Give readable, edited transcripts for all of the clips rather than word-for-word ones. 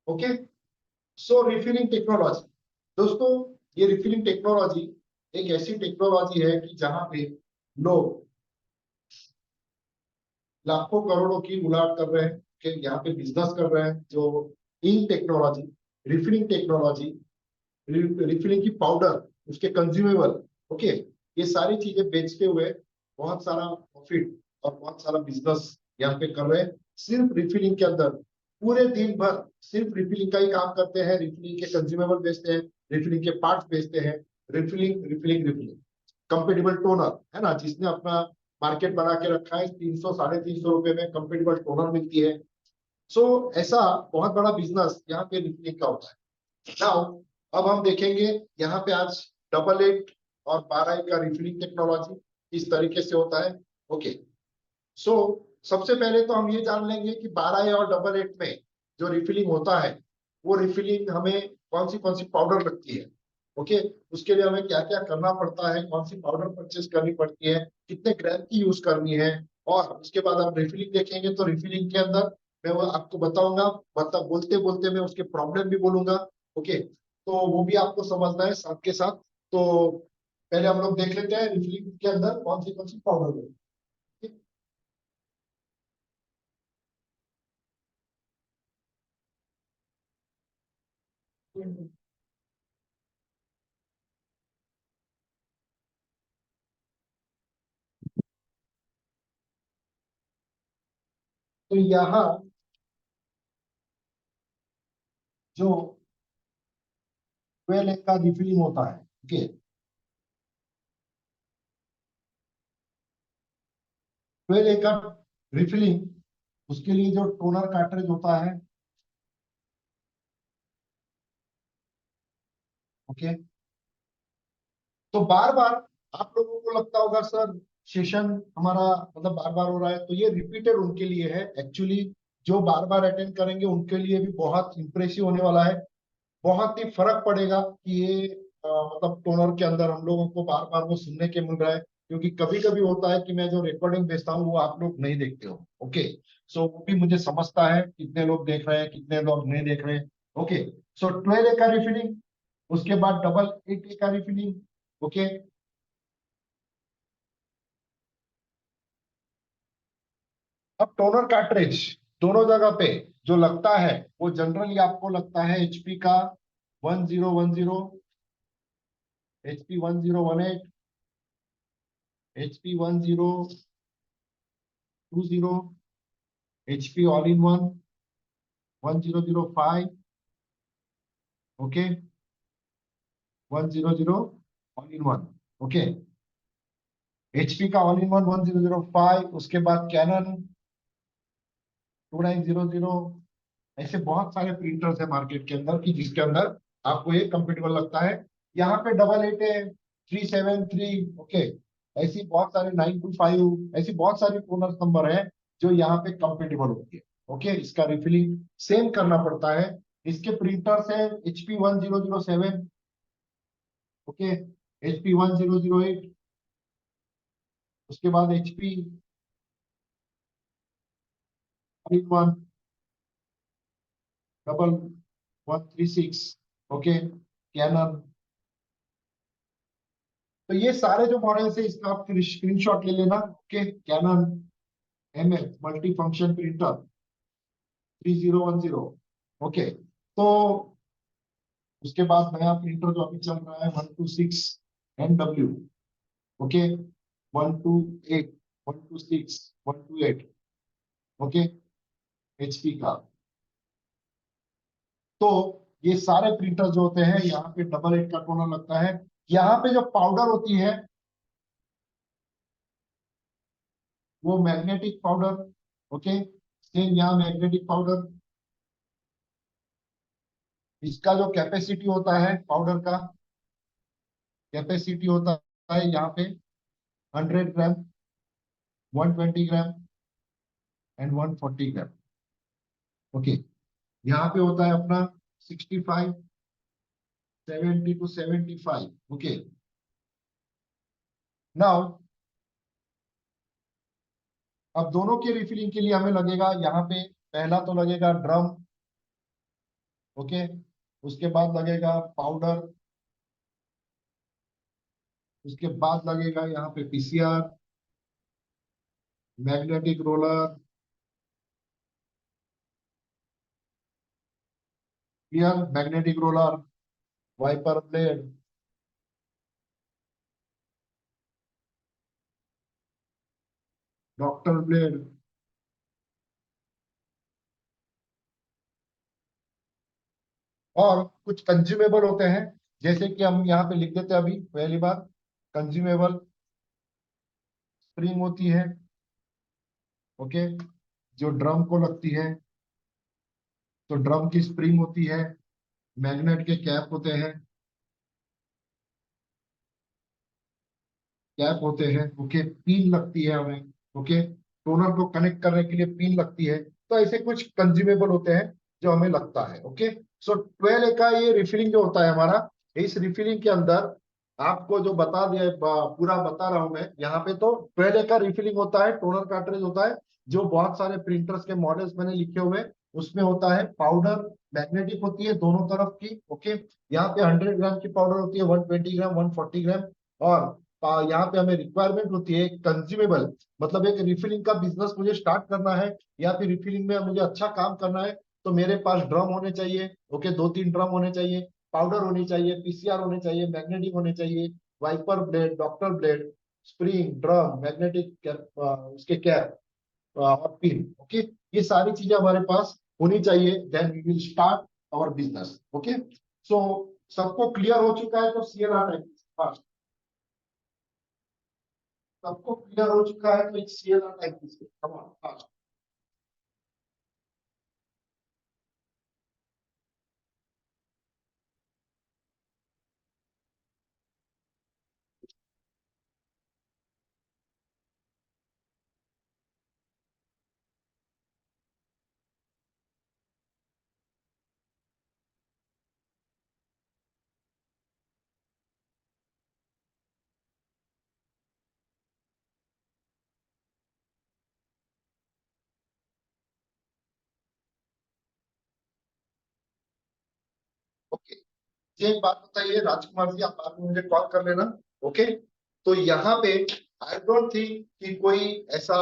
Okay. सो refilling technology, दोस्तों ये refilling technology एक ऐसी टेक्नोलॉजी है कि जहां पे लोग लाखों करोड़ों की उलाट कर रहे हैं, कि यहाँ पे बिजनेस कर रहे हैं जो इन टेक्नोलॉजी, रिफिलिंग टेक्नोलॉजी, रिफिलिंग की पाउडर, उसके कंज्यूमेबल, ओके, ये सारी चीजें बेचते हुए बहुत सारा प्रॉफिट और बहुत सारा बिजनेस यहाँ पे कर रहे हैं सिर्फ रिफिलिंग के अंदर। पूरे दिन भर सिर्फ रिफिलिंग का ही काम करते हैं, रिफिलिंग के कंज्यूमेबल बेचते हैं, रिफिलिंग के पार्ट्स बेचते हैं, refilling refilling refilling. Compatible toner है ना, जिसने अपना मार्केट बना के रखा है, 300 ₹350 में कंपेटेबल टोनर मिलती है। सो ऐसा बहुत बड़ा बिजनेस यहाँ पे रिफिलिंग का होता है। नाउ अब हम देखेंगे यहाँ पे आज डबल 8 और 12 का रिफिलिंग टेक्नोलॉजी इस तरीके से होता है। ओके, सो सबसे पहले तो हम ये जान लेंगे कि 12 और डबल 8 में जो रिफिलिंग होता है, वो रिफिलिंग हमें कौन सी पाउडर लगती है। ओके, उसके लिए हमें क्या क्या करना पड़ता है, कौन सी पाउडर परचेज करनी पड़ती है, कितने ग्राम की यूज करनी है, और उसके बाद हम रिफिलिंग देखेंगे। तो रिफिलिंग के अंदर मैं वो आपको बताऊंगा, मतलब बोलते बोलते मैं उसके प्रॉब्लम भी बोलूंगा। ओके, तो वो भी आपको समझना है साथ के साथ। तो पहले हम लोग देख लेते हैं रिफिलिंग के अंदर कौन सी पाउडर है। तो यहाँ जो 12 का रिफिलिंग होता है, ओके, 12 का रिफिलिंग, उसके लिए जो टोनर कार्ट्रिज होता है, ओके। तो बार बार आप लोगों को लगता होगा सर सेशन हमारा मतलब बार बार हो रहा है, तो ये रिपीटेड उनके लिए है एक्चुअली। जो बार बार अटेंड करेंगे उनके लिए भी बहुत इंप्रेसिव होने वाला है। बहुत ही फर्क पड़ेगा कि ये मतलब टोनर के अंदर हम लोगों को बार बार वो सुनने के मिल रहा है, क्योंकि कभी कभी होता है कि मैं जो रिकॉर्डिंग भेजता हूँ वो आप लोग नहीं देखते हो। ओके, सो वो भी मुझे समझता है कितने लोग देख रहे हैं कितने लोग नहीं देख रहे हैं। ओके, सो 12 का रिफिलिंग, उसके बाद डबल 8 का रिफिलिंग। ओके, अब टोनर कार्ट्रिज दोनों जगह पे जो लगता है वो जनरली आपको लगता है एचपी का 1010, HP 1018, HP 1020, HP all in one 1005, okay, 100 all in one, okay, HP का ऑल इन वन 1005। उसके बाद कैनन 2900। ऐसे बहुत सारे प्रिंटर्स है मार्केट के अंदर कि जिसके अंदर आपको ये कंफर्टेबल लगता है। यहाँ पे डबल 8 है, 373, ओके, ऐसी बहुत सारे 925, ऐसी बहुत सारी ओनर नंबर है जो यहाँ पे कंफर्टेबल होती है। ओके, इसका रिफिलिंग सेम करना पड़ता है। इसके प्रिंटर्स है HP 1007, ओके, HP 1008, उसके बाद HP one double 136, okay, Canon. तो ये सारे जो मॉडल्स है इसका आप स्क्रीनशॉट ले लेना। Okay, Canon MF multi function printer 3010, okay. तो उसके बाद नया प्रिंटर जो अभी चल रहा है 126MW, ओके, 128, 126, 128, ओके, HP का। तो ये सारे प्रिंटर जो होते हैं यहाँ पे डबल 8 का टोनर लगता है। यहाँ पे जो पाउडर होती है वो मैग्नेटिक पाउडर, ओके, सेम यहाँ मैग्नेटिक पाउडर। इसका जो कैपेसिटी होता है पाउडर का, कैपेसिटी होता है यहाँ पे 100 ग्राम, 120 ग्राम एंड 140 ग्राम, ओके। यहाँ पे होता है अपना 65, 70 to 75, ओके। नाउ अब दोनों के रिफिलिंग के लिए हमें लगेगा यहाँ पे, पहला तो लगेगा ड्रम, ओके। उसके बाद लगेगा पाउडर, उसके बाद लगेगा यहाँ पे PCR, magnetic roller, clear, magnetic roller, wiper blade, doctor blade, और कुछ कंज्यूमेबल होते हैं, जैसे कि हम यहाँ पे लिख देते हैं अभी पहली बात। कंज्यूमेबल स्प्रिंग होती है, ओके, जो ड्रम को लगती है, तो ड्रम की स्प्रिंग होती है। मैग्नेट के कैप होते हैं, कैप होते हैं, ओके, पिन लगती है हमें, ओके, टोनर को कनेक्ट करने के लिए पिन लगती है। तो ऐसे कुछ कंज्यूमेबल होते हैं जो हमें लगता है, ओके। सो 12A का ये रिफिलिंग जो होता है हमारा, इस रिफिलिंग के अंदर आपको जो बता दिया पूरा बता रहा हूं मैं यहाँ पे। तो 12A का रिफिलिंग होता है, टोनर कार्ट्रिज होता है, जो बहुत सारे प्रिंटर्स के मॉडल्स मैंने लिखे हुए हैं, उसमें होता है पाउडर, मैग्नेटिक होती है दोनों तरफ की, ओके। यहाँ पे 100 ग्राम की पाउडर होती है, 120 ग्राम, 140 ग्राम। और यहाँ पे हमें रिक्वायरमेंट होती है कंज्यूमेबल, मतलब एक रिफिलिंग का बिजनेस मुझे स्टार्ट करना है, या फिर रिफिलिंग में मुझे अच्छा काम करना है, तो मेरे पास ड्रम होने चाहिए, ओके, 2-3 ड्रम होने चाहिए, पाउडर होनी चाहिए, पीसीआर होने चाहिए, मैग्नेटिक होने चाहिए, wiper blade, doctor blade, spring, drum, magnetic cap, उसके कैप और पिन, ओके। ये सारी चीजें हमारे पास होनी चाहिए, then we will start our business, okay. So सबको क्लियर हो चुका है? तो सीएलआर टाइप, सबको क्लियर हो चुका है? तो एक सीएलआर टाइप कीजिए, कम ऑन फास्ट। ओके, ये एक बात बताइए राजकुमार जी, आप बाद में मुझे कॉल कर लेना, ओके। तो यहाँ पे आई डोंट थिंक कि कोई ऐसा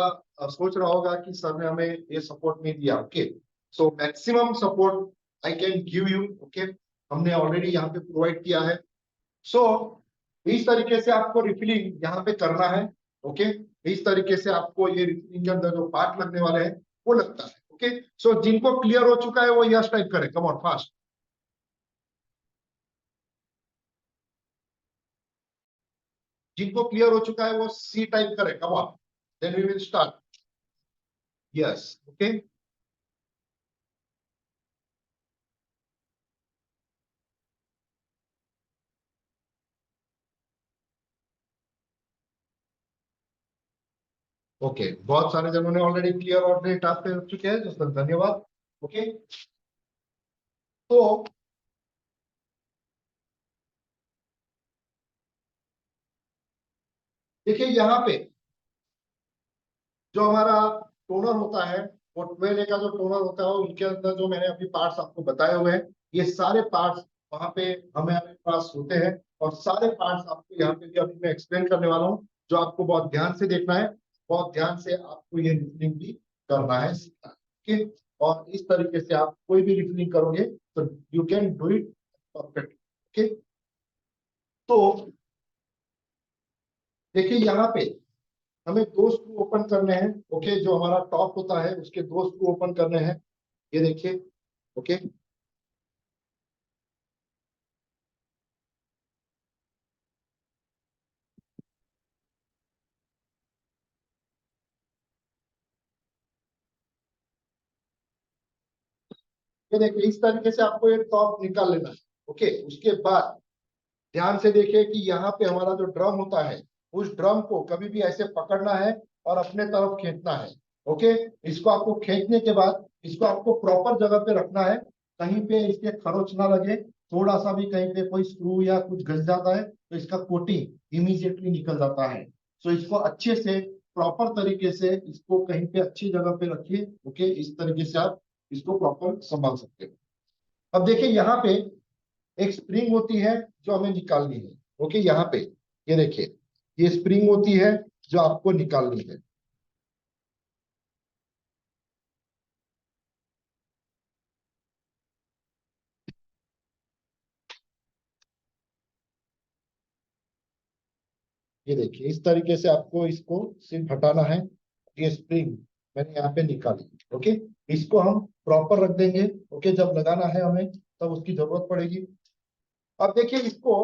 सोच रहा होगा कि सर ने हमें ये सपोर्ट नहीं दिया, okay. So maximum support I can give you, okay, हमने ऑलरेडी यहाँ पे प्रोवाइड किया है। सो इस तरीके से आपको रिफिलिंग यहाँ पे करना है, ओके। इस तरीके से आपको ये रिफिलिंग के अंदर जो पार्ट लगने वाले हैं वो लगता है, ओके। सो जिनको क्लियर हो चुका है वो यस टाइप करें, कम ऑन फास्ट। जिनको क्लियर हो चुका है वो सी टाइप करें, come on, then we will start. Yes, okay. Okay, बहुत सारे जनों ने ऑलरेडी क्लियर और टास्क पे रख चुके हैं, तो सर धन्यवाद, ओके। तो देखिए यहाँ पे जो हमारा टोनर होता है, वो 12A का जो टोनर होता है, उनके अंदर जो मैंने अभी पार्ट्स आपको बताए हुए हैं, ये सारे पार्ट्स वहां पे हमारे पास होते हैं। और सारे पार्ट्स आपको यहाँ पे भी अभी मैं एक्सप्लेन करने वाला हूँ, जो आपको बहुत ध्यान से देखना है, बहुत ध्यान से आपको ये रिफिलिंग भी करना है, सीखना है, ठीक। और इस तरीके से आप कोई भी रिफिलिंग करोगे तो you can do it perfect, okay. तो देखिए यहाँ पे हमें दो स्क्रू ओपन करने हैं, ओके, जो हमारा टॉप होता है उसके दो स्क्रू ओपन करने हैं, ये देखिए, ओके। ये देखिए इस तरीके से आपको एक टॉप निकाल लेना है, ओके। उसके बाद ध्यान से देखिए कि यहाँ पे हमारा जो ड्रम होता है, उस ड्रम को कभी भी ऐसे पकड़ना है और अपने तरफ खींचना है, ओके। इसको आपको खींचने के बाद इसको आपको प्रॉपर जगह पे रखना है, कहीं पे इसके खरोच ना लगे, थोड़ा सा भी कहीं पे कोई स्क्रू या कुछ घस जाता है तो इसका कोटिंग इमीडिएटली निकल जाता है। सो इसको अच्छे से प्रॉपर तरीके से इसको कहीं पे अच्छी जगह पे रखिए, ओके। इस तरीके से आप इसको प्रॉपर संभाल सकते हो। अब देखिए यहाँ पे एक स्प्रिंग होती है जो हमें निकालनी है। ओके, यहाँ पे ये देखिए, ये स्प्रिंग होती है जो आपको निकालनी है। ये देखिए, इस तरीके से आपको इसको सिर्फ हटाना है। ये स्प्रिंग मैंने यहाँ पे निकाली। ओके, इसको हम प्रॉपर रख देंगे। ओके, जब लगाना है हमें तब उसकी जरूरत पड़ेगी। अब देखिए, इसको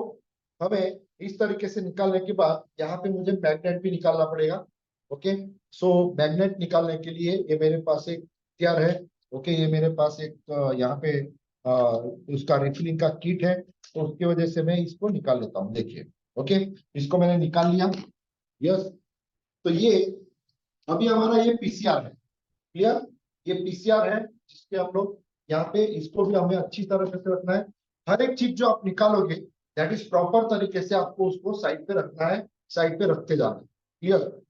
हमें इस तरीके से निकालने के बाद यहाँ पे मुझे मैग्नेट भी निकालना पड़ेगा। ओके, सो मैग्नेट निकालने के लिए ये मेरे पास एक हथियार है। ओके, ये मेरे पास एक यहाँ पे उसका रिफिलिंग का किट है, तो उसकी वजह से मैं इसको निकाल लेता हूँ। देखिए, ओके, इसको मैंने निकाल लिया। यस, तो ये अभी हमारा ये पीसीआर है। क्लियर, ये पीसीआर है जिसके हम लोग यहाँ पे इसको भी हमें अच्छी तरह से रखना है। हर एक चीज जो आप निकालोगे दैट इज प्रॉपर तरीके से आपको उसको साइड पे रखना है, साइड पे रखते जाना है। Clear,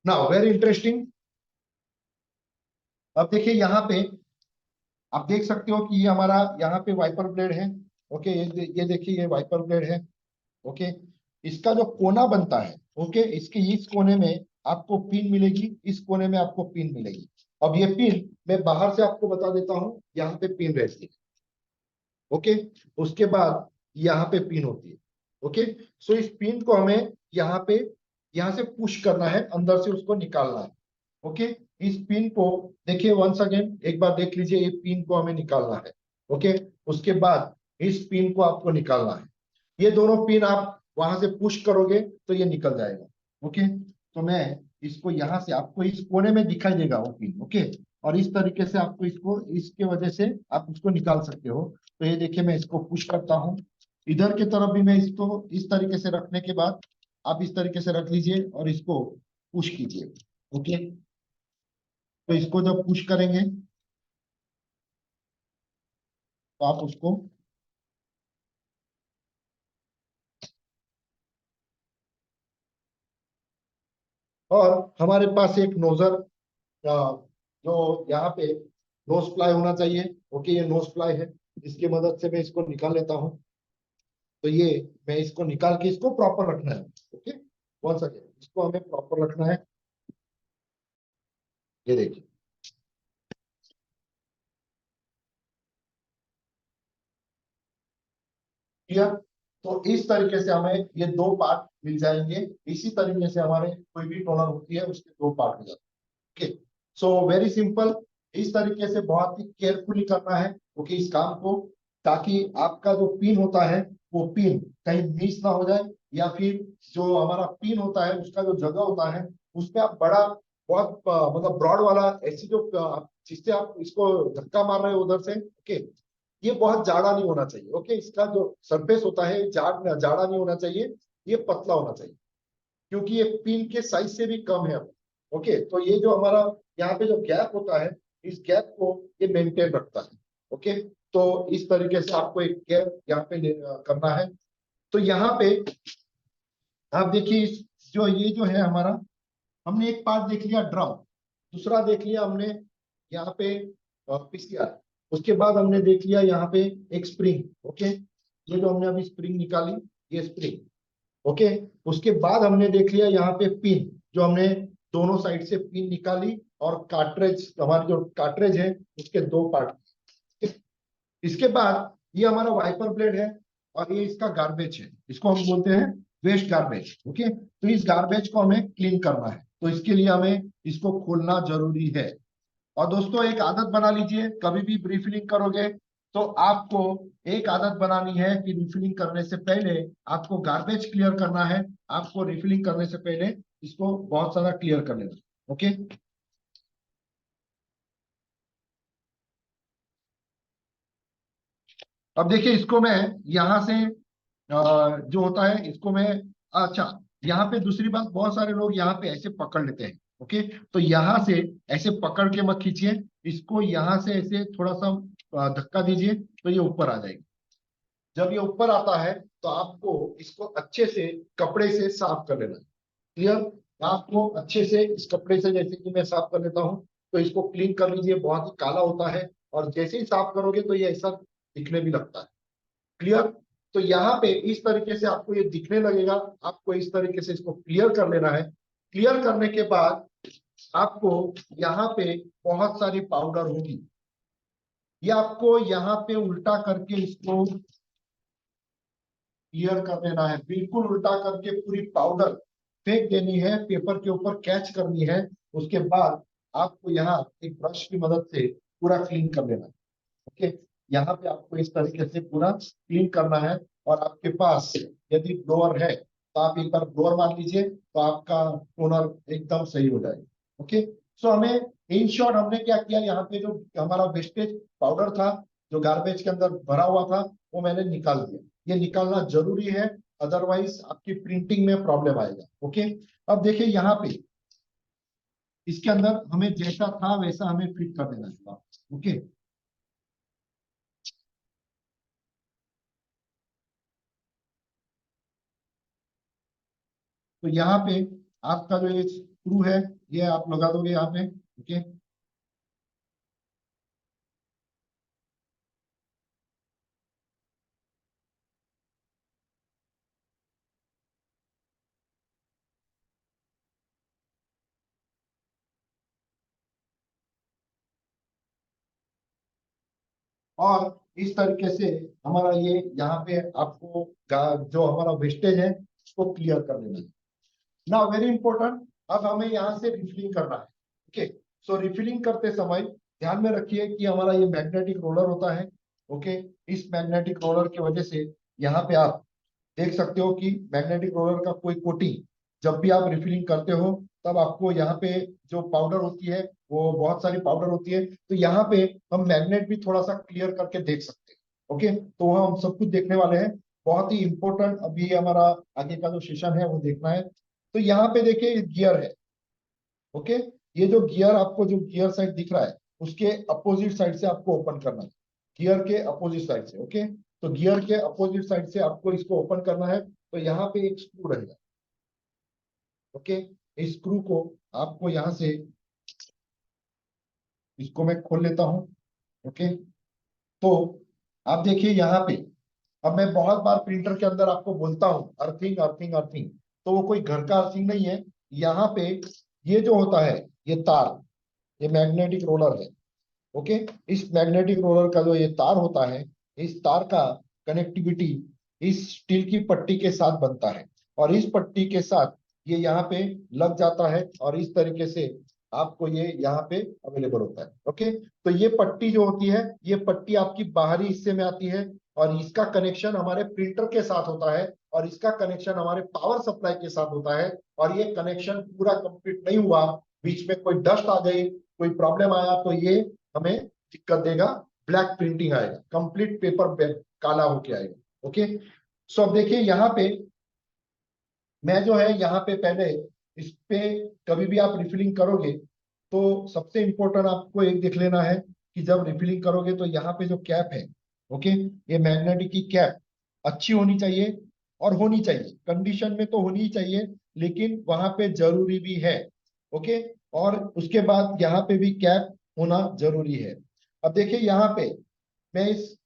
now very interesting. अब देखिए यहाँ पे आप देख सकते हो कि ये हमारा यहाँ पे वाइपर ब्लेड है। ओके, ये देखिए, ये वाइपर ब्लेड है। ओके, इसका जो कोना बनता है, ओके, इसके इस कोने में आपको पिन मिलेगी, इस कोने में आपको पिन मिलेगी। अब ये पिन मैं बाहर से आपको बता देता हूँ, यहाँ पे पिन रहती है। ओके, उसके बाद यहाँ पे पिन होती है। ओके, सो इस पिन को हमें यहाँ पे यहाँ से पुश करना है, अंदर से उसको निकालना है। ओके, इस पिन को देखिए, वंस अगेन एक बार देख लीजिए, ये पिन को हमें निकालना है। ओके, उसके बाद इस पिन को आपको निकालना है। ये दोनों पिन आप वहां से पुश करोगे तो ये निकल जाएगा। ओके, तो मैं इसको यहाँ से आपको इस कोने में दिखाई देगा वो पिन। ओके, और इस तरीके से आपको इसको इसके वजह से आप उसको निकाल सकते हो। तो ये देखिए, मैं इसको पुश करता हूँ। इधर की तरफ भी मैं इसको इस तरीके से रखने के बाद आप इस तरीके से रख लीजिए और इसको पुश कीजिए। ओके, तो इसको जब पुश करेंगे तो आप उसको, और हमारे पास एक नोजर जो यहाँ पे नोज प्लाई होना चाहिए। ओके, ये नोज प्लाई है, इसकी मदद से मैं इसको निकाल लेता हूँ। तो ये मैं इसको निकाल के इसको प्रॉपर रखना है। ओके, वन सेकेंड, इसको हमें प्रॉपर रखना है। ये देखिए, क्लियर। तो इस तरीके से हमें ये दो पार्ट मिल जाएंगे। इसी तरीके से हमारे कोई भी टोनर होती है उसके दो पार्ट हो जाते हैं। Okay, so very simple. इस तरीके से बहुत ही केयरफुली करना है, ओके, इस काम को, ताकि आपका जो पिन होता है वो पिन कहीं मिस ना हो जाए, या फिर जो हमारा पिन होता है उसका जो जगह होता है उसमें आप बड़ा बहुत मतलब ब्रॉड वाला ऐसी जो जिससे आप इसको धक्का मार रहे हो उधर से, ओके, ये बहुत जाड़ा नहीं होना चाहिए। ओके, इसका जो सरफेस होता है जाड़ा नहीं होना चाहिए, ये पतला होना चाहिए, क्योंकि ये पिन के साइज से भी कम है अब। ओके, तो ये जो हमारा यहाँ पे जो गैप होता है, इस गैप को ये मेंटेन रखता है। ओके, तो इस तरीके से आपको एक गैप यहाँ पे करना है। तो यहाँ पे आप देखिए, जो ये जो है हमारा, हमने एक पार्ट देख लिया ड्रम, दूसरा देख लिया हमने यहाँ पे पीसीआर, उसके बाद हमने देख लिया यहाँ पे एक स्प्रिंग। ओके, ये जो हमने अभी स्प्रिंग निकाली, ये स्प्रिंग। ओके, उसके बाद हमने देख लिया यहाँ पे पिन, जो हमने दोनों साइड से पिन निकाली, और कार्ट्रेज, हमारी जो कार्ट्रेज है उसके दो पार्ट। इसके बाद ये हमारा वाइपर ब्लेड है, और ये इसका गार्बेज है, इसको हम बोलते हैं वेस्ट गार्बेज। ओके, तो इस गार्बेज को हमें क्लीन करना है, तो इसके लिए हमें इसको खोलना जरूरी है। और दोस्तों, एक आदत बना लीजिए, कभी भी रिफिलिंग करोगे तो आपको एक आदत बनानी है कि रिफिलिंग करने से पहले आपको गार्बेज क्लियर करना है। आपको रिफिलिंग करने से पहले इसको बहुत सारा क्लियर कर लेना। ओके, अब देखिए, इसको मैं यहाँ से जो होता है इसको मैं, अच्छा, यहाँ पे दूसरी बात, बहुत सारे लोग यहाँ पे ऐसे पकड़ लेते हैं। ओके, तो यहाँ से ऐसे पकड़ के मत खींचिए, इसको यहाँ से ऐसे थोड़ा सा धक्का दीजिए तो ये ऊपर आ जाएगी। जब ये ऊपर आता है तो आपको इसको अच्छे से कपड़े से साफ कर लेना है। क्लियर, आपको अच्छे से इस कपड़े से, जैसे कि मैं साफ कर लेता हूँ, तो इसको क्लीन कर लीजिए, बहुत ही काला होता है। और जैसे ही साफ करोगे तो ये ऐसा दिखने भी लगता है। क्लियर? तो यहाँ पे इस तरीके से आपको ये दिखने लगेगा। आपको इस तरीके से इसको क्लियर कर लेना है। क्लियर करने के बाद आपको यहाँ पे बहुत सारी पाउडर होगी, ये आपको यहाँ पे उल्टा करके इसको क्लियर कर देना है। बिल्कुल उल्टा करके पूरी पाउडर फेंक देनी है, पेपर के ऊपर कैच करनी है। उसके बाद आपको यहाँ एक ब्रश की मदद से पूरा क्लीन कर लेना है। ओके, यहाँ पे आपको इस तरीके से पूरा क्लीन करना है। और आपके पास यदि ब्लोअर है तो आप एक बार ब्लोअर मार लीजिए, तो आपका टोनर एकदम सही हो जाएगा। ओके, सो हमें इन शॉर्ट हमने क्या किया, यहाँ पे जो हमारा वेस्टेज पाउडर था जो गार्बेज के अंदर भरा हुआ था वो मैंने निकाल दिया। ये निकालना जरूरी है, अदरवाइज आपकी प्रिंटिंग में प्रॉब्लम आएगा। ओके, अब देखिए यहाँ पे इसके अंदर हमें जैसा था वैसा हमें फिट कर देना है। ओके, तो यहाँ पे आपका जो ये स्क्रू है ये आप लगा दोगे यहाँ पे। ओके, और इस तरीके से हमारा ये यहाँ पे आपको जो हमारा वेस्टेज है उसको क्लियर कर देना है। ना वेरी इंपॉर्टेंट, अब हमें यहाँ से रिफिलिंग करना है। ओके, सो रिफिलिंग करते समय ध्यान में रखिए कि हमारा ये मैग्नेटिक रोलर होता है। ओके, इस मैग्नेटिक रोलर की वजह से यहाँ पे आप देख सकते हो कि मैग्नेटिक रोलर का कोई कोटिंग जब भी आप रिफिलिंग करते हो तब आपको यहाँ पे जो पाउडर होती है वो बहुत सारी पाउडर होती है, तो यहाँ पे हम मैग्नेट भी थोड़ा सा क्लियर करके देख सकते हैं। ओके, तो वह हम सब कुछ देखने वाले हैं। बहुत ही इंपॉर्टेंट अभी हमारा आगे का जो सेशन है वो देखना है। तो यहाँ पे देखिए गियर है। ओके, ये जो गियर आपको जो गियर साइड दिख रहा है उसके अपोजिट साइड से आपको ओपन करना है। गियर के अपोजिट साइड से। ओके, तो गियर के अपोजिट साइड से आपको इसको ओपन करना है। तो यहाँ पे एक स्क्रू रहेगा। ओके, इस स्क्रू को आपको यहाँ से इसको मैं खोल लेता हूँ। ओके, तो आप देखिए यहाँ पे अब मैं बहुत बार प्रिंटर के अंदर आपको बोलता हूँ अर्थिंग अर्थिंग अर्थिंग, तो वो कोई घर का अर्थिंग नहीं है। यहाँ पे ये जो होता है ये तार, ये मैग्नेटिक रोलर है। ओके, इस मैग्नेटिक रोलर का जो ये तार होता है इस तार का कनेक्टिविटी इस स्टील की पट्टी के साथ बनता है, और इस पट्टी के साथ ये यहाँ पे लग जाता है और इस तरीके से आपको ये यहाँ पे अवेलेबल होता है। ओके, तो ये पट्टी जो होती है ये पट्टी आपकी बाहरी हिस्से में आती है, और इसका कनेक्शन हमारे प्रिंटर के साथ होता है, और इसका कनेक्शन हमारे पावर सप्लाई के साथ होता है। और ये कनेक्शन पूरा कंप्लीट नहीं हुआ, बीच में कोई डस्ट आ गई, कोई प्रॉब्लम आया तो ये हमें दिक्कत देगा, ब्लैक प्रिंटिंग आएगा, कंप्लीट पेपर काला होके आएगा। ओके, सो अब देखिए यहाँ पे मैं जो है यहाँ पे पहले इस पे कभी भी आप रिफिलिंग करोगे तो सबसे इंपॉर्टेंट आपको एक देख लेना है कि जब रिफिलिंग करोगे तो यहाँ पे जो कैप है, ओके, ये मैग्नेटिक की कैप अच्छी होनी चाहिए, और होनी चाहिए कंडीशन में तो होनी ही चाहिए, लेकिन वहां पे जरूरी भी है। ओके, और उसके बाद यहाँ पे भी कैप होना जरूरी है। अब देखिए यहाँ पे मैं इस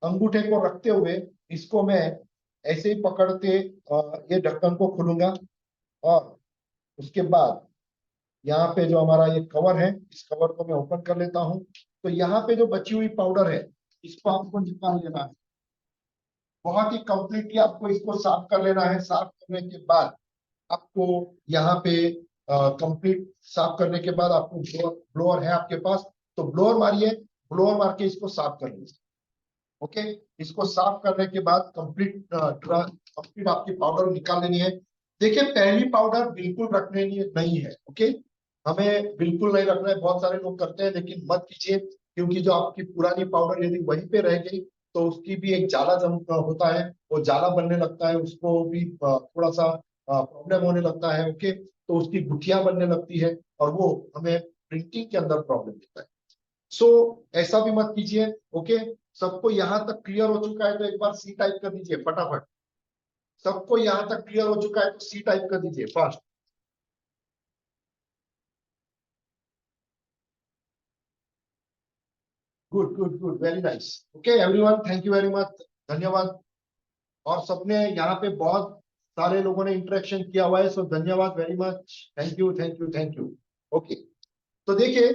अंगूठे को रखते हुए इसको मैं ऐसे ही पकड़ के ये ढक्कन को खोलूंगा, और उसके बाद यहाँ पे जो हमारा ये कवर है इस कवर को मैं ओपन कर लेता हूँ। तो यहाँ पे जो बची हुई पाउडर है इसको आपको निकाल लेना है। बहुत ही कंप्लीटली आपको इसको साफ कर लेना है। साफ करने के बाद आपको यहाँ पे कंप्लीट साफ करने के बाद आपको ब्लोअर है आपके पास तो ब्लोअर मारिए, ब्लोअर मार के इसको साफ कर लीजिए। ओके, इसको साफ करने के बाद कंप्लीट आपकी पाउडर निकाल लेनी है। देखिए पहली पाउडर बिल्कुल रखने नहीं है। ओके, हमें बिल्कुल नहीं रखना है, बहुत सारे लोग करते हैं लेकिन मत कीजिए, क्योंकि जो आपकी पुरानी पाउडर यदि वहीं पे रह गई तो उसकी भी एक जाला जम होता है, वो जाला बनने लगता है, उसको भी थोड़ा सा प्रॉब्लम होने लगता है। ओके, तो उसकी गुठिया बनने लगती है और वो हमें प्रिंटिंग के अंदर प्रॉब्लम देता है। सो ऐसा भी मत कीजिए। ओके, सबको यहाँ तक क्लियर हो चुका है तो एक बार सी टाइप कर दीजिए फटाफट। सबको यहाँ तक क्लियर हो चुका है तो सी टाइप कर दीजिए fast. Good good good, very nice. Okay everyone, thank you very much, धन्यवाद। और सबने यहाँ पे बहुत सारे लोगों ने इंटरेक्शन किया हुआ है, सो धन्यवाद very much, thank you thank you thank you. Okay, तो देखिए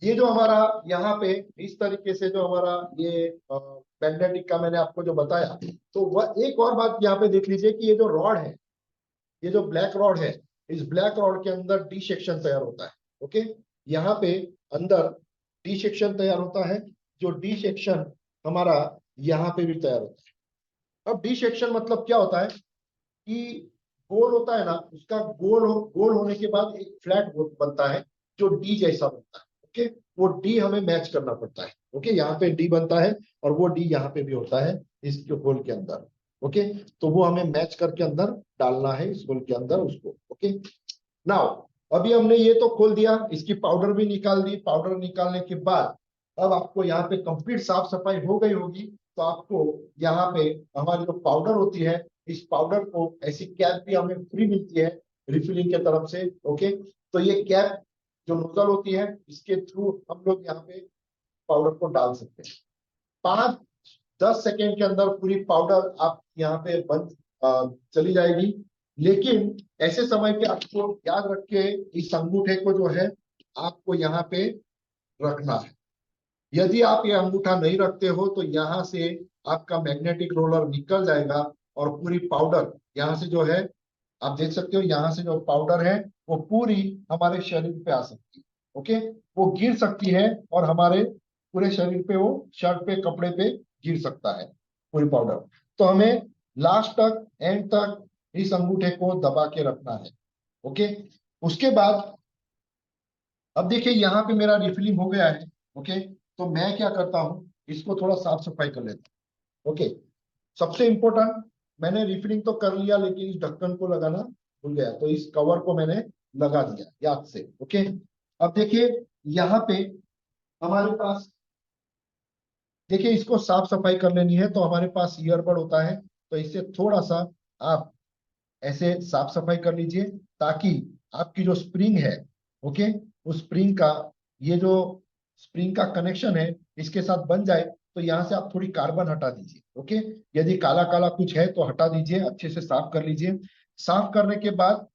ये जो हमारा यहाँ पे इस तरीके से जो हमारा ये मैग्नेटिक का मैंने आपको जो बताया, तो वह एक और बात यहाँ पे देख लीजिए कि ये जो रॉड है, ये जो ब्लैक रॉड है, इस ब्लैक रॉड के अंदर डी सेक्शन तैयार होता है। ओके, यहाँ पे अंदर डी सेक्शन तैयार होता है, जो डी सेक्शन हमारा यहाँ पे भी तैयार होता है। अब डी सेक्शन मतलब क्या होता है कि गोल होता है ना, उसका गोल होने के बाद एक फ्लैट बनता है जो डी जैसा बनता है। ओके, वो डी हमें मैच करना पड़ता है। ओके, यहाँ पे डी बनता है और वो डी यहाँ पे भी होता है इस होल के अंदर। ओके, तो वो हमें मैच करके अंदर डालना है इस होल के अंदर उसको। ओके, नाउ अभी हमने ये तो खोल दिया, इसकी पाउडर भी निकाल दी। पाउडर निकालने के बाद अब आपको यहाँ पे कंप्लीट साफ सफाई हो गई होगी, तो आपको यहाँ पे हमारी जो पाउडर होती है, इस पाउडर को ऐसी कैप भी हमें फ्री मिलती है रिफिलिंग के तरफ से। ओके, तो ये कैप जो नोजल होती है, इसके थ्रू हम लोग यहाँ पे पाउडर को डाल सकते हैं। 5-10 सेकेंड के अंदर पूरी पाउडर आप यहाँ पे बंद चली जाएगी। लेकिन ऐसे समय पे आपको याद रख के इस अंगूठे को जो है आपको यहाँ पे रखना है। यदि आप ये अंगूठा नहीं रखते हो तो यहाँ से आपका मैग्नेटिक रोलर निकल जाएगा और पूरी पाउडर यहाँ से जो है, आप देख सकते हो यहाँ से जो पाउडर है वो पूरी हमारे शरीर पे आ सकती है। ओके, वो गिर सकती है और हमारे पूरे शरीर पे, वो शर्ट पे, कपड़े पे गिर सकता है पूरी पाउडर। तो हमें लास्ट तक, एंड तक इस अंगूठे को दबा के रखना है। ओके, उसके बाद अब देखिए यहाँ पे मेरा रिफिलिंग हो गया है। ओके, तो मैं क्या करता हूँ, इसको थोड़ा साफ सफाई कर लेता हूँ। ओके, सबसे इंपॉर्टेंट, मैंने रिफिलिंग तो कर लिया लेकिन इस ढक्कन को लगाना भूल गया, तो इस कवर को मैंने लगा दिया याद से। ओके, अब देखिए यहाँ पे हमारे पास, देखिए इसको साफ सफाई कर लेनी है, तो हमारे पास ईयरबड होता है, तो इससे थोड़ा सा आप ऐसे साफ सफाई कर लीजिए, ताकि आपकी जो स्प्रिंग है, ओके, उस स्प्रिंग का, ये जो स्प्रिंग का कनेक्शन है इसके साथ बन जाए। तो यहाँ से आप थोड़ी कार्बन हटा दीजिए। ओके, यदि काला काला कुछ है तो हटा दीजिए, अच्छे से साफ कर लीजिए। साफ करने के बाद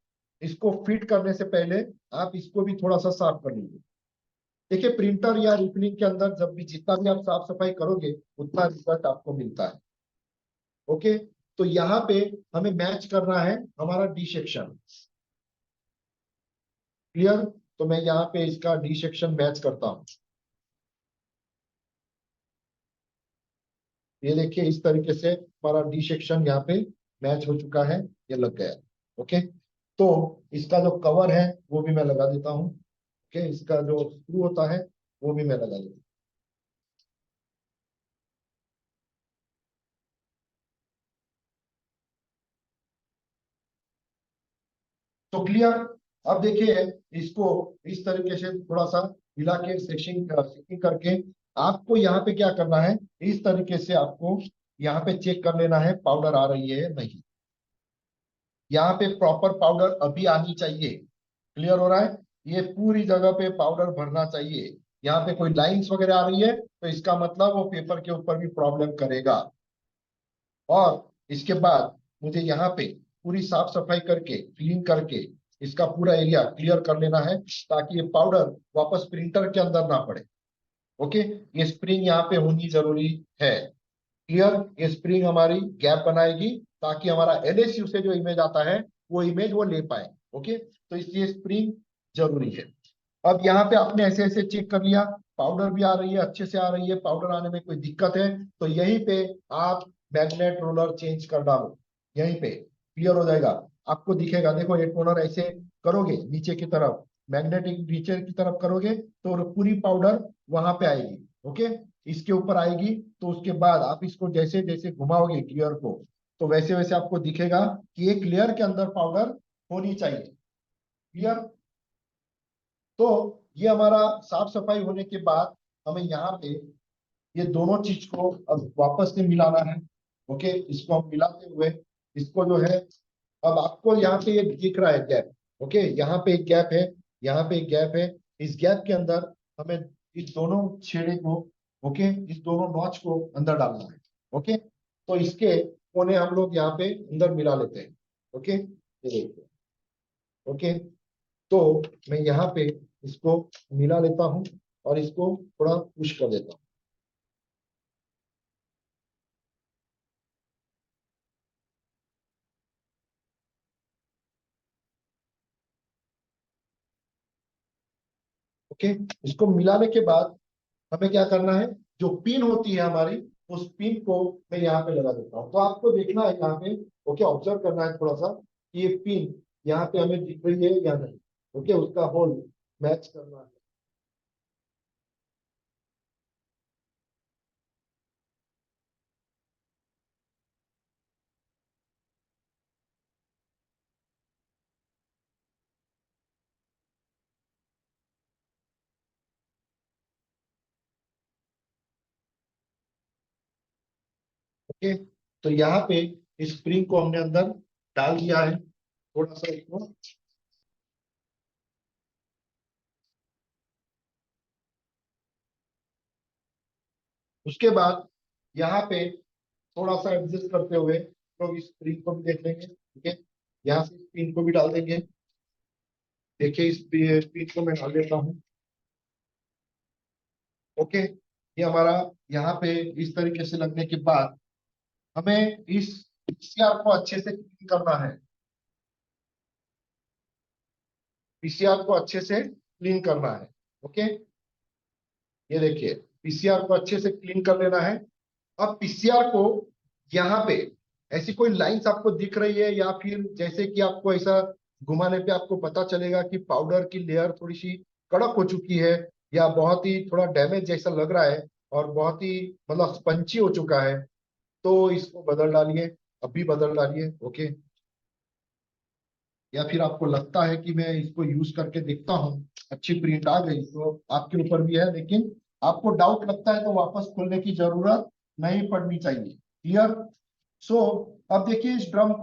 इसको फिट करने से पहले आप इसको भी थोड़ा सा साफ कर लीजिए। देखिए प्रिंटर या रिफिलिंग के अंदर जब भी जितना भी आप साफ सफाई करोगे उतना रिजल्ट आपको मिलता है। ओके, तो यहाँ पे हमें मैच करना है हमारा डी सेक्शन। क्लियर? तो मैं यहाँ पे इसका डी सेक्शन मैच करता हूँ। ये देखिए इस तरीके से हमारा डी सेक्शन यहाँ पे मैच हो चुका है, ये लग गया। ओके, तो इसका जो कवर है वो भी मैं लगा देता हूँ। ओके, इसका जो स्क्रू होता है वो भी मैं लगा देता हूँ। तो क्लियर? अब देखिए इसको इस तरीके से थोड़ा सा हिला के सेक्शन करके आपको यहाँ पे क्या करना है, इस तरीके से आपको यहाँ पे चेक कर लेना है पाउडर आ रही है या नहीं। यहाँ पे प्रॉपर पाउडर अभी आनी चाहिए। क्लियर हो रहा है? ये पूरी जगह पे पाउडर भरना चाहिए। यहाँ पे कोई लाइंस वगैरह आ रही है तो इसका मतलब वो पेपर के ऊपर भी प्रॉब्लम करेगा। और इसके बाद मुझे यहाँ पे पूरी साफ सफाई करके, क्लीन करके इसका पूरा एरिया क्लियर कर लेना है, ताकि ये पाउडर वापस प्रिंटर के अंदर ना पड़े। ओके, ये स्प्रिंग यहाँ पे होनी जरूरी है। क्लियर? ये स्प्रिंग हमारी गैप बनाएगी, ताकि हमारा एलएसयू से जो इमेज आता है वो इमेज वो ले पाए। ओके, तो इसलिए स्प्रिंग जरूरी है। अब यहाँ पे आपने ऐसे ऐसे चेक कर लिया, पाउडर भी आ रही है, अच्छे से आ रही है, पाउडर आने में कोई दिक्कत है तो यहीं पे आप मैग्नेट रोलर चेंज कर डालो, यहीं पे क्लियर हो जाएगा। आपको दिखेगा, देखो ये टोनर ऐसे करोगे नीचे की तरफ, मैग्नेटिक नीचे की तरफ करोगे तो पूरी पाउडर वहां पे आएगी। ओके, इसके ऊपर आएगी, तो उसके बाद आप इसको जैसे जैसे घुमाओगे गियर को, तो वैसे वैसे आपको दिखेगा कि एक लेयर के अंदर पाउडर होनी चाहिए। क्लियर? तो ये हमारा साफ सफाई होने के बाद हमें यहाँ पे ये दोनों चीज को अब वापस से मिलाना है। ओके, इसको हम मिलाते हुए इसको जो है, अब आपको यहाँ पे ये दिख रहा है गैप। ओके, यहाँ पे एक गैप है, यहाँ पे एक गैप है। इस गैप के अंदर हमें इस दोनों छेड़े को ओके, इस दोनों नॉच को अंदर डालना है। ओके, तो इसके कोने हम लोग यहाँ पे अंदर मिला लेते हैं। ओके, ये देखिए। ओके, तो मैं यहाँ पे इसको मिला लेता हूँ और इसको थोड़ा पुश कर देता हूँ। ओके, इसको मिलाने के बाद हमें क्या करना है, जो पिन होती है हमारी, उस पिन को मैं यहाँ पे लगा देता हूँ। तो आपको देखना है यहाँ पे, ओके, ऑब्जर्व करना है थोड़ा सा कि ये पिन यहाँ पे हमें दिख रही है या नहीं। ओके, उसका होल मैच करना है। ओके, तो यहाँ पे इस स्प्रिंग को हमने अंदर डाल दिया है। थोड़ा सा इसको, उसके बाद यहाँ पे थोड़ा सा एडजस्ट करते हुए तो इस स्प्रिंग को भी देख लेंगे। ठीक है, यहाँ से स्प्रिंग को भी डाल देंगे। देखिए, इस स्प्रिंग को मैं डाल देता हूँ। ओके, ये हमारा यहाँ पे इस तरीके से लगने के बाद हमें इस पीसीआर को अच्छे से क्लीन करना है। पीसीआर को अच्छे से क्लीन करना है। ओके, ये देखिए, पीसीआर को अच्छे से क्लीन कर लेना है। अब पीसीआर को यहाँ पे ऐसी कोई लाइंस आपको दिख रही है, या फिर जैसे कि आपको ऐसा घुमाने पे आपको पता चलेगा कि पाउडर की लेयर थोड़ी सी कड़क हो चुकी है, या बहुत ही थोड़ा डैमेज जैसा लग रहा है और बहुत ही मतलब स्पंची हो चुका है, तो इसको बदल डालिए, अभी बदल डालिए। ओके, या फिर आपको लगता है कि मैं इसको यूज करके देखता हूँ, अच्छी प्रिंट आ गई, तो आपके ऊपर भी है, लेकिन आपको डाउट लगता है तो वापस खोलने की जरूरत नहीं पड़नी चाहिए। क्लियर? सो अब देखिए, इस ड्रम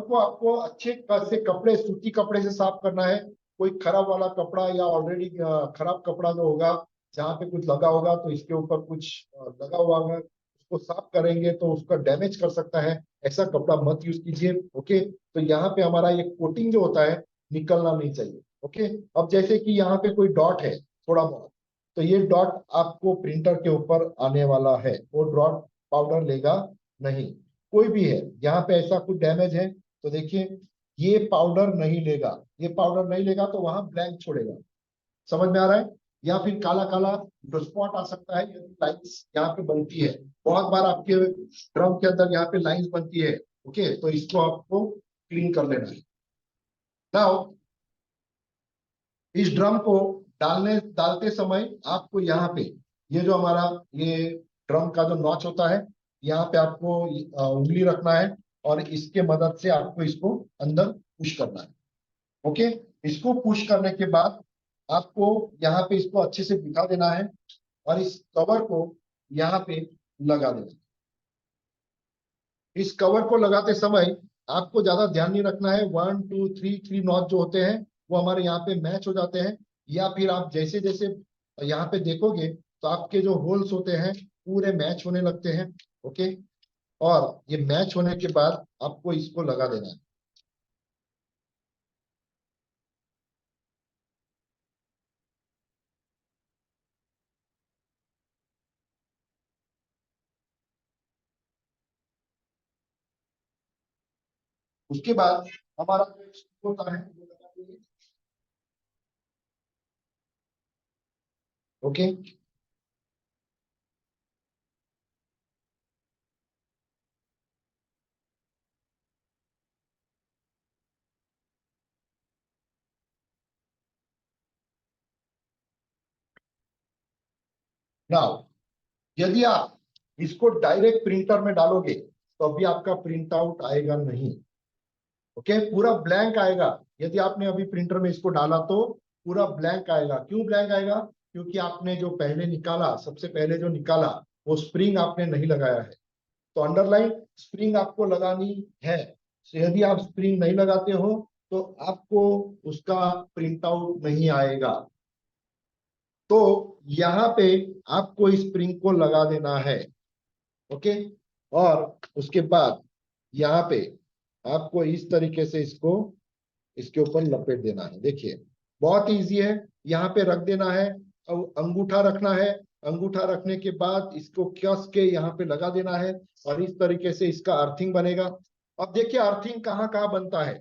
को आपको अच्छे से कपड़े, सूती कपड़े से साफ करना है। कोई खराब वाला कपड़ा या ऑलरेडी खराब कपड़ा जो होगा, जहाँ पे कुछ लगा होगा तो इसके ऊपर कुछ लगा हुआ होगा, उसको साफ करेंगे तो उसका डैमेज कर सकता है। ऐसा कपड़ा मत यूज कीजिए। ओके, तो यहाँ पे हमारा ये कोटिंग जो होता है, निकलना नहीं चाहिए। ओके, अब जैसे कि यहाँ पे कोई डॉट है थोड़ा बहुत, तो ये डॉट आपको प्रिंटर के ऊपर आने वाला है, वो डॉट पाउडर लेगा नहीं। कोई भी है यहाँ पे ऐसा कुछ डैमेज है तो देखिए, ये पाउडर नहीं लेगा, ये पाउडर नहीं लेगा तो वहां ब्लैंक छोड़ेगा। समझ में आ रहा है? या फिर काला काला स्पॉट आ सकता है यदि लाइंस यहाँ पे बनती है। बहुत बार आपके ड्रम के अंदर यहाँ पे लाइंस बनती है। ओके, तो इसको आपको क्लीन कर लेना है। नाउ, इस ड्रम को डालते समय आपको यहाँ पे, ये जो हमारा ये ड्रम का जो नॉच होता है, यहाँ पे आपको उंगली रखना है और इसके मदद से आपको इसको अंदर पुश करना है। ओके, इसको पुश करने के बाद आपको यहाँ पे इसको अच्छे से बिठा देना है और इस कवर को यहाँ पे लगा देना है। इस कवर को लगाते समय आपको ज्यादा ध्यान नहीं रखना है। 1 2 3 3 नॉट जो होते हैं वो हमारे यहाँ पे मैच हो जाते हैं, या फिर आप जैसे जैसे यहाँ पे देखोगे तो आपके जो होल्स होते हैं पूरे मैच होने लगते हैं। ओके, और ये मैच होने के बाद आपको इसको लगा देना है। उसके बाद हमारा जो स्क्रू होता है वो लगा देंगे। ओके, नाउ यदि आप इसको डायरेक्ट प्रिंटर में डालोगे तो अभी आपका प्रिंट आउट आएगा नहीं। ओके, पूरा ब्लैंक आएगा। यदि आपने अभी प्रिंटर में इसको डाला तो पूरा ब्लैंक आएगा। क्यों ब्लैंक आएगा? क्योंकि आपने जो पहले निकाला, सबसे पहले जो निकाला, वो स्प्रिंग आपने नहीं लगाया है। तो अंडरलाइन स्प्रिंग आपको लगानी है। तो यदि आप स्प्रिंग नहीं लगाते हो तो आपको उसका प्रिंट आउट नहीं आएगा। तो यहाँ पे आपको स्प्रिंग को लगा देना है। ओके, और उसके बाद यहाँ पे आपको इस तरीके से इसको इसके ऊपर लपेट देना है। देखिए बहुत इजी है, यहाँ पे रख देना है, अंगूठा रखना है, अंगूठा रखने के बाद इसको कस के यहाँ पे लगा देना है और इस तरीके से इसका अर्थिंग बनेगा। अब देखिए अर्थिंग कहाँ कहाँ बनता है।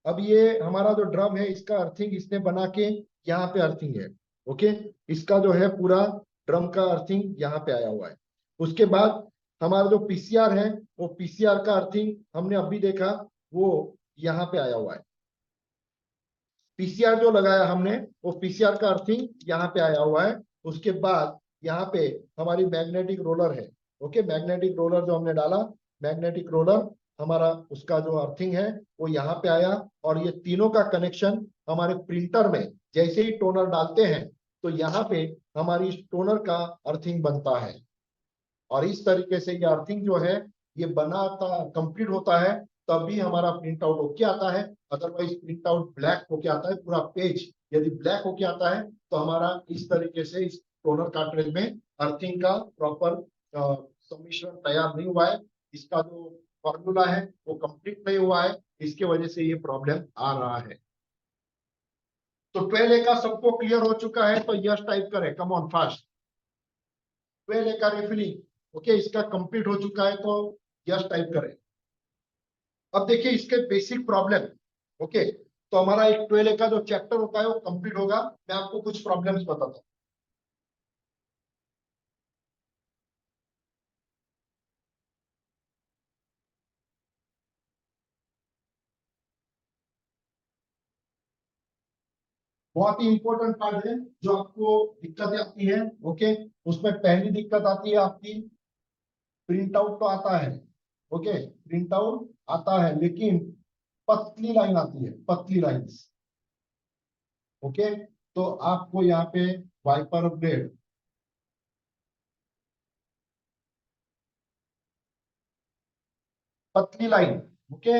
अब ये हमारा जो ड्रम है इसका अर्थिंग इसने बना के यहाँ पे अर्थिंग है। ओके, इसका जो है पूरा ड्रम का अर्थिंग यहाँ पे आया हुआ है। उसके बाद हमारा जो पीसीआर है वो पीसीआर का अर्थिंग हमने अभी देखा, वो यहाँ पे आया हुआ है। पीसीआर जो लगाया हमने वो पीसीआर का अर्थिंग यहाँ पे आया हुआ है। उसके बाद यहाँ पे हमारी मैग्नेटिक रोलर है। ओके, मैग्नेटिक रोलर जो हमने डाला, मैग्नेटिक रोलर हमारा उसका जो अर्थिंग है वो यहाँ पे आया, और ये तीनों का कनेक्शन हमारे प्रिंटर में जैसे ही टोनर डालते हैं तो यहाँ पे हमारी टोनर का अर्थिंग बनता है। और इस तरीके से ये अर्थिंग जो है ये बनाता कंप्लीट होता है, तभी हमारा प्रिंट आउट ओके आता है। अदरवाइज प्रिंट आउट ब्लैक होके आता है, पूरा पेज यदि ब्लैक होके आता है तो हमारा इस तरीके से इस टोनर कार्ट्रिज में अर्थिंग का प्रॉपर सम्मिश्रण तैयार नहीं हुआ है, इसका जो फॉर्मूला है वो कंप्लीट नहीं हुआ है, इसके वजह से ये प्रॉब्लम आ रहा है। तो 12A का सबको क्लियर हो चुका है तो यस टाइप करें, कम ऑन फास्ट। 12A का रिफिलिंग ओके इसका कंप्लीट हो चुका है तो यस टाइप करें। अब देखिए इसके बेसिक प्रॉब्लम। ओके, तो हमारा एक 12A का जो चैप्टर होता है वो कंप्लीट होगा। मैं आपको कुछ प्रॉब्लम्स बताता हूँ। बहुत ही इंपॉर्टेंट पार्ट है जो आपको दिक्कत आती है। ओके, उसमें पहली दिक्कत आती है आपकी प्रिंट आउट तो आता है। ओके, प्रिंट आउट आता है लेकिन पतली लाइन आती है, पतली लाइंस। ओके, तो आपको यहाँ पे वाइपर ब्लेड, पतली लाइन। ओके,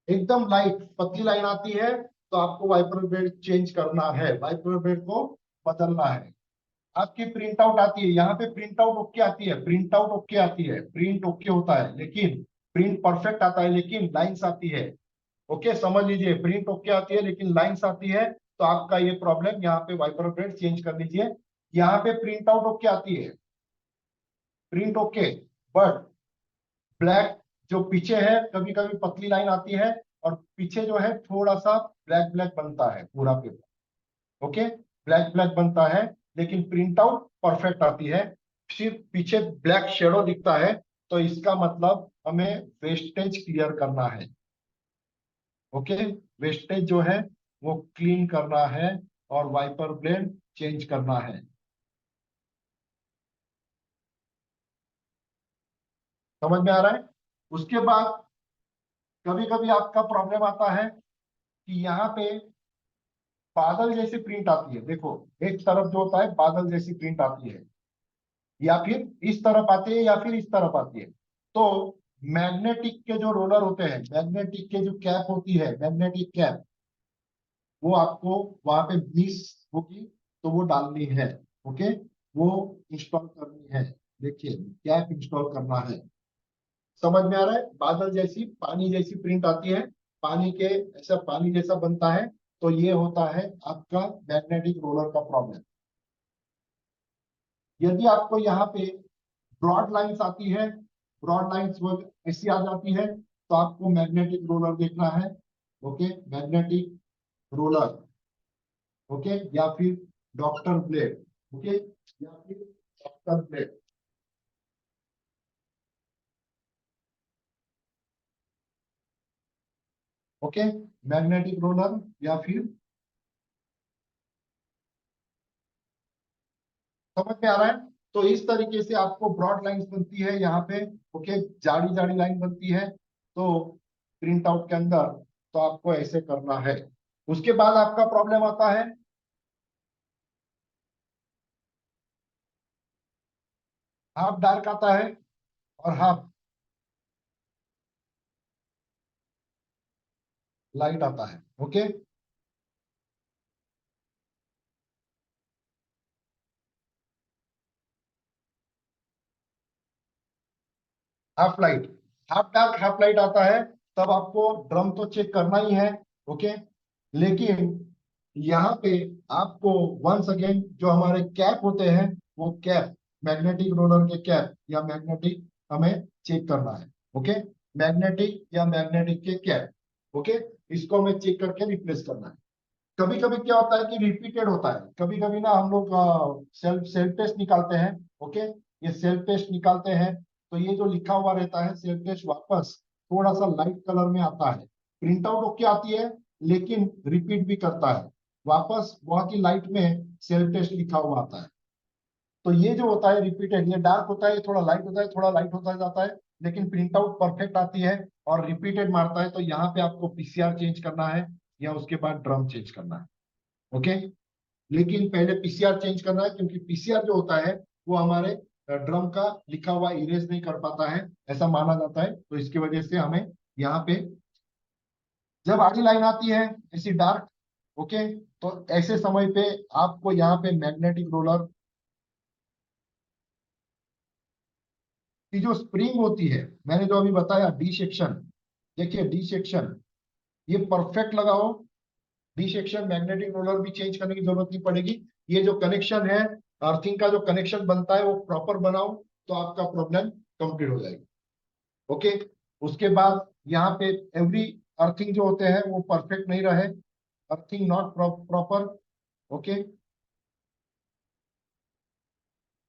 एकदम लाइट पतली लाइन आती है तो आपको वाइपर ब्लेड चेंज करना है, वाइपर ब्लेड को बदलना है। आपकी प्रिंट आउट आती है, यहाँ पे प्रिंट आउट ओके आती है, प्रिंट आउट ओके आती है, प्रिंट ओके होता है लेकिन प्रिंट परफेक्ट आता है लेकिन लाइंस आती है। ओके समझ लीजिए, प्रिंट ओके आती है लेकिन लाइंस आती है, तो आपका ये प्रॉब्लम, यहाँ पे वाइपर ब्लेड चेंज कर लीजिए। यहाँ पे प्रिंट आउट ओके आती है, प्रिंट ओके, बट ब्लैक जो पीछे है कभी कभी पतली लाइन आती है और पीछे जो है थोड़ा सा ब्लैक ब्लैक बनता है पूरा पेपर। ओके, ब्लैक ब्लैक बनता है लेकिन प्रिंट आउट परफेक्ट आती है, सिर्फ पीछे ब्लैक शेडो दिखता है। तो इसका मतलब हमें वेस्टेज क्लियर करना है। ओके, वेस्टेज जो है वो क्लीन करना है और वाइपर ब्लेड चेंज करना है। समझ में आ रहा है? उसके बाद कभी कभी आपका प्रॉब्लम आता है कि यहाँ पे बादल जैसी प्रिंट आती है। देखो एक तरफ जो होता है बादल जैसी प्रिंट आती है, या फिर इस तरफ आती है या फिर इस तरफ आती है। तो मैग्नेटिक के जो रोलर होते हैं, मैग्नेटिक के जो कैप होती है, मैग्नेटिक कैप, वो आपको वहां पे मिस होगी तो वो डालनी है। ओके, वो इंस्टॉल करनी है। देखिए कैप इंस्टॉल करना है। समझ में आ रहा है? बादल जैसी पानी जैसी प्रिंट आती है, पानी के ऐसा पानी जैसा बनता है, तो ये होता है आपका मैग्नेटिक रोलर का प्रॉब्लम। यदि आपको यहाँ पे ब्रॉड लाइंस आती है, ब्रॉड लाइंस वो ऐसी आ जाती है, तो आपको मैग्नेटिक रोलर देखना है। Okay, magnetic roller. ओके, या फिर डॉक्टर ब्लेड। ओके, या फिर doctor blade. Okay, magnetic roller या फिर, समझ में आ रहा है? तो इस तरीके से आपको ब्रॉड लाइंस बनती है यहाँ पे। ओके, जाड़ी जाड़ी लाइन बनती है तो प्रिंट आउट के अंदर, तो आपको ऐसे करना है। उसके बाद आपका प्रॉब्लम आता है हाफ डार्क आता है और हाफ, लाइट आता है। Okay, half light, half dark half light आता है, तब आपको ड्रम तो चेक करना ही है। ओके, लेकिन यहाँ पे आपको वंस अगेन जो हमारे कैप होते हैं, वो कैप, मैग्नेटिक रोलर के कैप या मैग्नेटिक हमें चेक करना है। ओके, मैग्नेटिक या मैग्नेटिक के कैप, ओके, इसको हमें चेक करके रिप्लेस करना है। कभी कभी क्या होता है कि रिपीटेड होता है, कभी कभी ना हम लोग सेल्फ सेल्फ टेस्ट निकालते हैं। ओके, ये सेल्फ टेस्ट निकालते हैं, तो ये जो लिखा हुआ रहता है सेल्फ टेस्ट वापस थोड़ा सा लाइट कलर में आता है। प्रिंट आउट ओके आती है, लेकिन रिपीट भी करता है, वापस बहुत ही लाइट में सेल्फ टेस्ट लिखा हुआ आता है। तो ये जो होता है रिपीटेड, ये डार्क होता है, ये थोड़ा लाइट होता है, थोड़ा लाइट होता जाता है, लेकिन प्रिंट आउट परफेक्ट आती है और रिपीटेड मारता है। तो यहाँ पे आपको पीसीआर चेंज करना है या उसके बाद ड्रम चेंज करना है। ओके, लेकिन पहले पीसीआर चेंज करना है, क्योंकि पीसीआर जो होता है वो हमारे ड्रम का लिखा हुआ इरेज नहीं कर पाता है, ऐसा माना जाता है। तो इसकी वजह से हमें यहाँ पे जब आगे लाइन आती है ऐसी डार्क, ओके, तो ऐसे समय पे आपको यहाँ पे मैग्नेटिक रोलर की जो स्प्रिंग होती है, मैंने जो अभी बताया डी सेक्शन, देखिए डी सेक्शन ये परफेक्ट लगाओ। डी सेक्शन मैग्नेटिक रोलर भी चेंज करने की जरूरत नहीं पड़ेगी। ये जो कनेक्शन है, अर्थिंग का जो कनेक्शन बनता है वो प्रॉपर बनाओ, तो आपका प्रॉब्लम कंप्लीट हो जाएगी। ओके, उसके बाद यहाँ पे एवरी अर्थिंग जो होते हैं वो परफेक्ट नहीं रहे, earthing not proper, okay,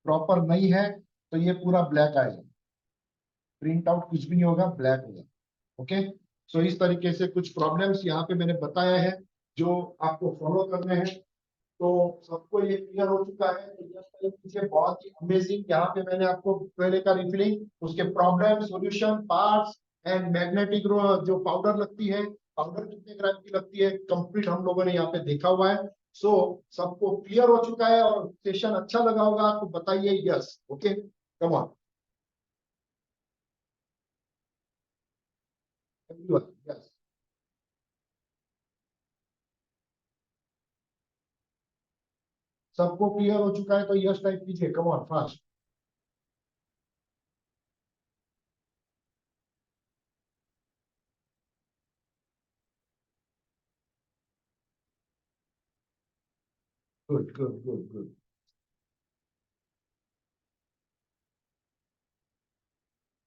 proper नहीं है, तो ये पूरा ब्लैक आएगा, प्रिंट आउट कुछ भी नहीं होगा, ब्लैक होगा। ओके, सो इस तरीके से कुछ प्रॉब्लम्स यहाँ पे मैंने बताया है जो आपको फॉलो करने हैं। तो सबको ये क्लियर हो चुका है। तो यस पीछे बहुत ही अमेजिंग, यहाँ पे मैंने आपको पहले का रिफिलिंग, उसके problem solution, parts and magnetic जो पाउडर लगती है, पाउडर कितने ग्राम की लगती है, कंप्लीट हम लोगों ने यहाँ पे देखा हुआ है। सो सबको क्लियर हो चुका है और सेशन अच्छा लगा होगा तो बताइए yes. Okay, come on everyone, yes. सबको क्लियर हो चुका है तो यस टाइप कीजिए, कम on fast. Good good good good.